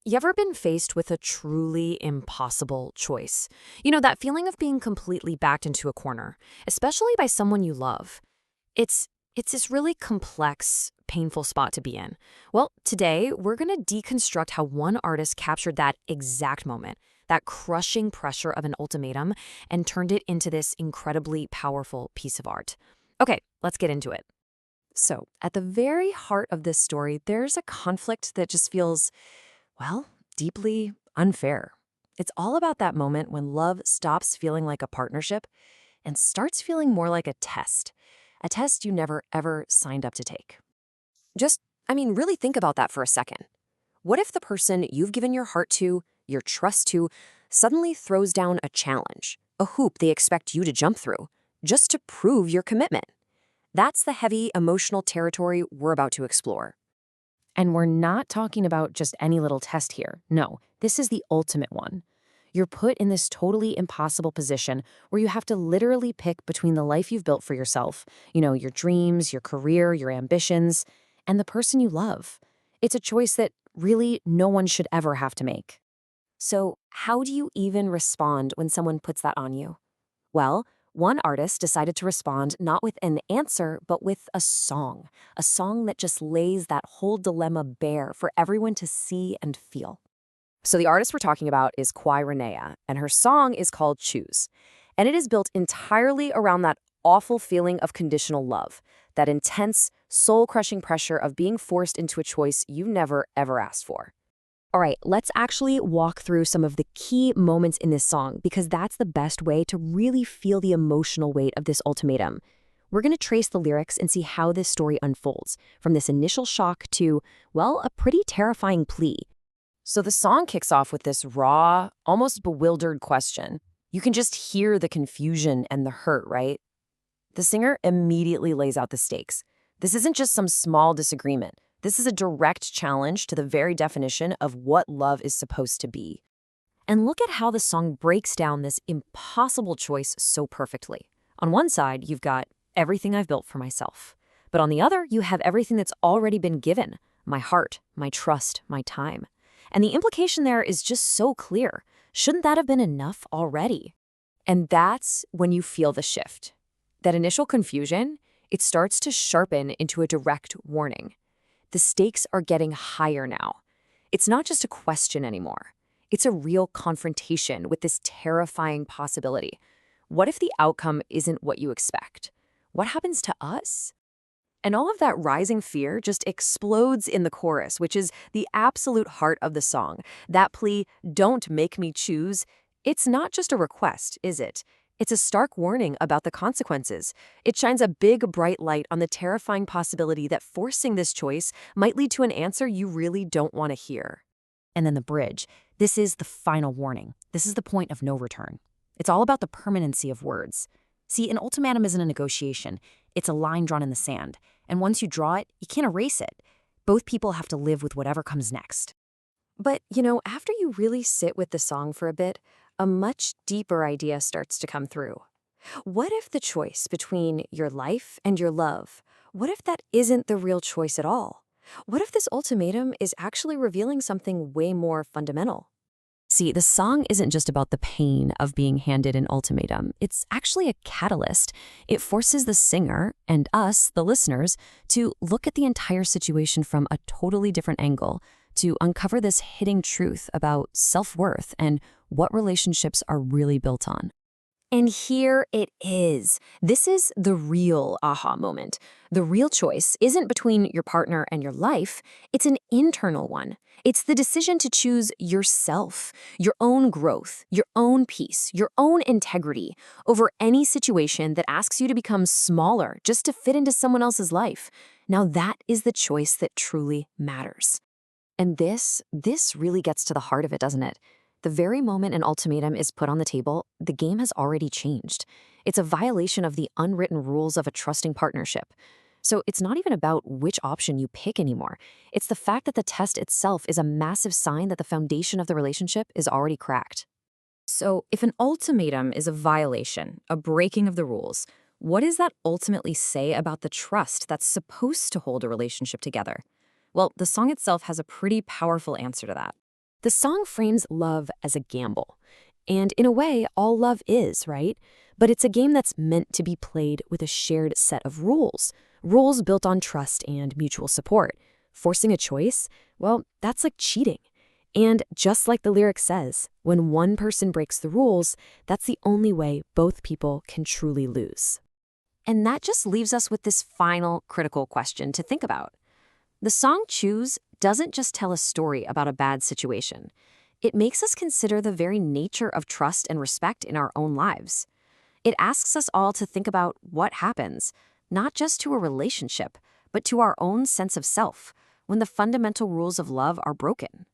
You ever been faced with a truly impossible choice? You know, that feeling of being completely backed into a corner, especially by someone you love. It's this really complex, painful spot to be in. Well, today we're going to deconstruct how one artist captured that exact moment, that crushing pressure of an ultimatum, and turned it into this incredibly powerful piece of art. Okay, let's get into it. So, at the very heart of this story, there's a conflict that just feels, well, deeply unfair. It's all about that moment when love stops feeling like a partnership and starts feeling more like a test you never ever signed up to take. Really think about that for a second. What if the person you've given your heart to, your trust to, suddenly throws down a challenge, a hoop they expect you to jump through, just to prove your commitment? That's the heavy emotional territory we're about to explore. And we're not talking about just any little test here. No, this is the ultimate one. You're put in this totally impossible position where you have to literally pick between the life you've built for yourself, your dreams, your career, your ambitions, and the person you love. It's a choice that really no one should ever have to make. So, how do you even respond when someone puts that on you? Well, one artist decided to respond not with an answer, but with a song that just lays that whole dilemma bare for everyone to see and feel. So the artist we're talking about is Qui Renea, and her song is called Choose. And it is built entirely around that awful feeling of conditional love, that intense, soul-crushing pressure of being forced into a choice you never, ever asked for. All right, let's actually walk through some of the key moments in this song because that's the best way to really feel the emotional weight of this ultimatum. We're going to trace the lyrics and see how this story unfolds, from this initial shock to, well, a pretty terrifying plea. So the song kicks off with this raw, almost bewildered question. You can just hear the confusion and the hurt, right? The singer immediately lays out the stakes. This isn't just some small disagreement. This is a direct challenge to the very definition of what love is supposed to be. And look at how the song breaks down this impossible choice so perfectly. On one side, you've got everything I've built for myself. But on the other, you have everything that's already been given. My heart, my trust, my time. And the implication there is just so clear. Shouldn't that have been enough already? And that's when you feel the shift. That initial confusion, it starts to sharpen into a direct warning. The stakes are getting higher now. It's not just a question anymore. It's a real confrontation with this terrifying possibility. What if the outcome isn't what you expect? What happens to us? And all of that rising fear just explodes in the chorus, which is the absolute heart of the song. That plea, "Don't make me choose," it's not just a request, is it? It's a stark warning about the consequences. It shines a big, bright light on the terrifying possibility that forcing this choice might lead to an answer you really don't want to hear. And then the bridge. This is the final warning. This is the point of no return. It's all about the permanency of words. See, an ultimatum isn't a negotiation. It's a line drawn in the sand. And once you draw it, you can't erase it. Both people have to live with whatever comes next. But, after you really sit with the song for a bit, a much deeper idea starts to come through. What if the choice between your life and your love, what if that isn't the real choice at all? What if this ultimatum is actually revealing something way more fundamental? See, the song isn't just about the pain of being handed an ultimatum. It's actually a catalyst. It forces the singer, and us, the listeners, to look at the entire situation from a totally different angle, to uncover this hidden truth about self-worth and what relationships are really built on. And here it is. This is the real aha moment. The real choice isn't between your partner and your life. It's an internal one. It's the decision to choose yourself, your own growth, your own peace, your own integrity over any situation that asks you to become smaller just to fit into someone else's life. Now that is the choice that truly matters. And this really gets to the heart of it, doesn't it? The very moment an ultimatum is put on the table, the game has already changed. It's a violation of the unwritten rules of a trusting partnership. So it's not even about which option you pick anymore. It's the fact that the test itself is a massive sign that the foundation of the relationship is already cracked. So if an ultimatum is a violation, a breaking of the rules, what does that ultimately say about the trust that's supposed to hold a relationship together? Well, the song itself has a pretty powerful answer to that. The song frames love as a gamble. And in a way, all love is, right? But it's a game that's meant to be played with a shared set of rules. Rules built on trust and mutual support. Forcing a choice? Well, that's like cheating. And just like the lyric says, when one person breaks the rules, that's the only way both people can truly lose. And that just leaves us with this final critical question to think about. The song Choose doesn't just tell a story about a bad situation. It makes us consider the very nature of trust and respect in our own lives. It asks us all to think about what happens, not just to a relationship, but to our own sense of self, when the fundamental rules of love are broken.